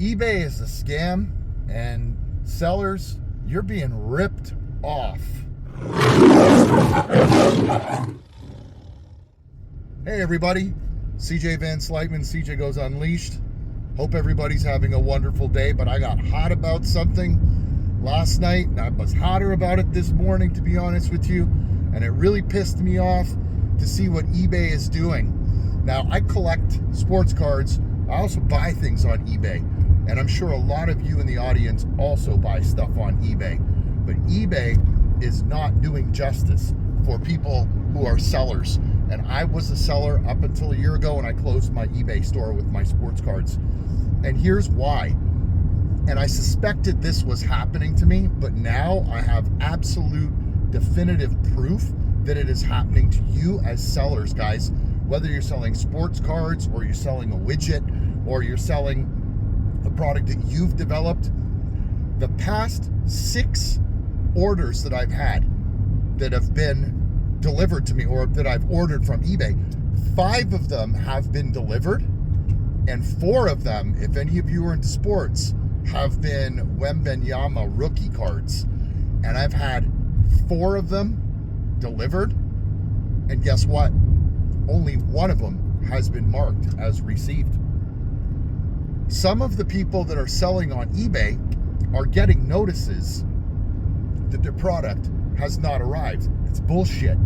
eBay is a scam, and sellers, you're being ripped off. Hey everybody, CJ Van Slytman, CJ Goes Unleashed. Hope everybody's having a wonderful day, but I got hot about something last night, and I was hotter about it this morning, to be honest with you, and it really pissed me off to see what eBay is doing. Now, I collect sports cards. I also buy things on eBay, and I'm sure a lot of you in the audience also buy stuff on eBay, but eBay is not doing justice for people who are sellers. And I was a seller up until a year ago, and I closed my eBay store with my sports cards. And here's why. And I suspected this was happening to me, but now I have absolute definitive proof that it is happening to you as sellers, guys. Whether you're selling sports cards, or you're selling a widget, or you're selling a product that you've developed, the past 6 orders that I've had that have been delivered to me, or that I've ordered from eBay, 5 of them have been delivered, and 4 of them, if any of you are into sports, have been Wembenyama rookie cards. And I've had 4 of them delivered, and guess what? Only 1 of them has been marked as received. Some of the people that are selling on eBay are getting notices that their product has not arrived. It's bullshit,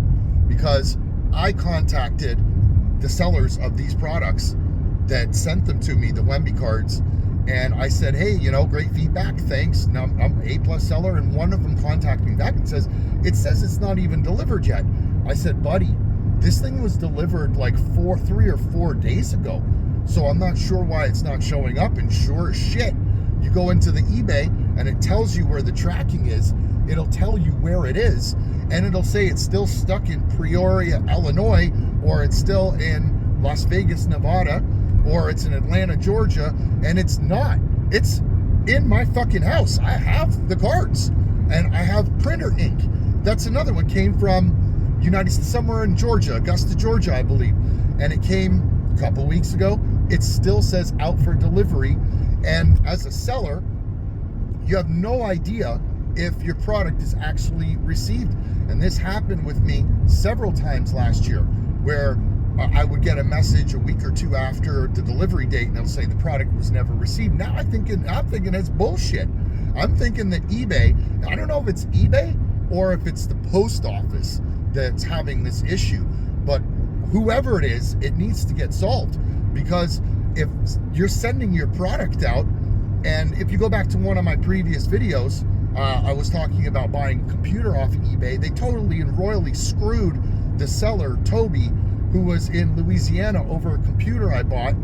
because I contacted the sellers of these products that sent them to me, the Wemby cards, and I said, hey, great feedback, thanks. Now, I'm an A+ seller, and one of them contacted me back and says it's not even delivered yet. I said, buddy, this thing was delivered like 3 or 4 days ago, so I'm not sure why it's not showing up. And sure as shit, you go into the eBay and it tells you where the tracking is. It'll tell you where it is, and it'll say it's still stuck in Peoria, Illinois, or it's still in Las Vegas, Nevada, or it's in Atlanta, Georgia, and it's not. It's in my fucking house. I have the cards, and I have printer ink. That's another one. Came from somewhere in Georgia, Augusta, Georgia, I believe, and it came a couple weeks ago. It still says out for delivery, and as a seller, you have no idea if your product is actually received. And this happened with me several times last year, where I would get a message a week or 2 after the delivery date, and it'll say the product was never received. Now I'm thinking it's bullshit. I'm thinking that eBay, I don't know if it's eBay or if it's the post office that's having this issue, but whoever it is, it needs to get solved. Because if you're sending your product out, and if you go back to one of my previous videos, I was talking about buying a computer off of eBay. They totally and royally screwed the seller, Toby, who was in Louisiana, over a computer I bought,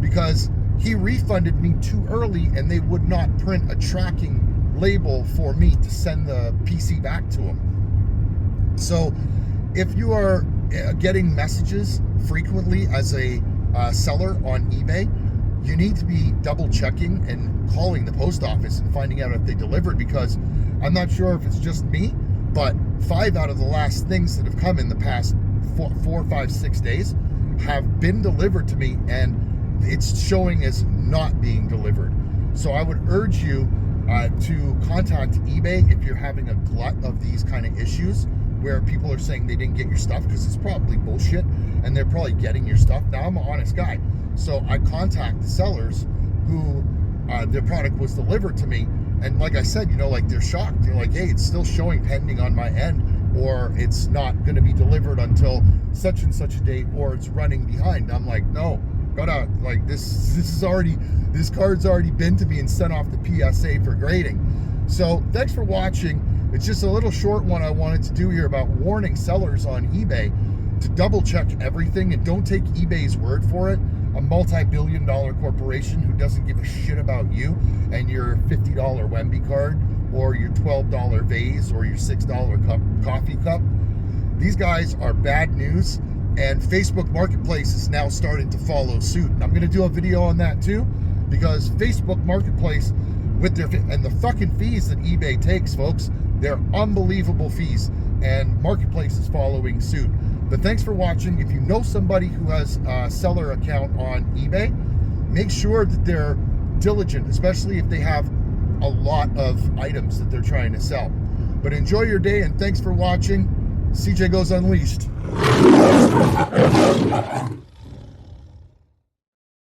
because he refunded me too early, and they would not print a tracking label for me to send the PC back to him. So if you are getting messages frequently as a seller on eBay, you need to be double checking and calling the post office and finding out if they delivered, because I'm not sure if it's just me, but 5 out of the last things that have come in the past 4, 5, 6 days have been delivered to me, and it's showing as not being delivered. So I would urge you to contact eBay if you're having a glut of these kind of issues where people are saying they didn't get your stuff, because it's probably bullshit, and they're probably getting your stuff. Now, I'm an honest guy, so I contact the sellers who their product was delivered to me, and like I said, they're shocked. They're like, hey, it's still showing pending on my end, or it's not going to be delivered until such and such a date, or it's running behind. I'm like, no, this card's already been to me and sent off to PSA for grading. So thanks for watching. It's just a little short one I wanted to do here about warning sellers on eBay to double check everything, and don't take eBay's word for it. A multi-billion-dollar corporation who doesn't give a shit about you and your $50 Wemby card, or your $12 vase, or your $6 coffee cup. These guys are bad news, and Facebook Marketplace is now starting to follow suit. I'm going to do a video on that too, because Facebook Marketplace, with their and the fucking fees that eBay takes, folks, they're unbelievable fees, and Marketplace is following suit. But thanks for watching. If you know somebody who has a seller account on eBay, make sure that they're diligent, especially if they have a lot of items that they're trying to sell. But enjoy your day, and thanks for watching. CJ Goes Unleashed.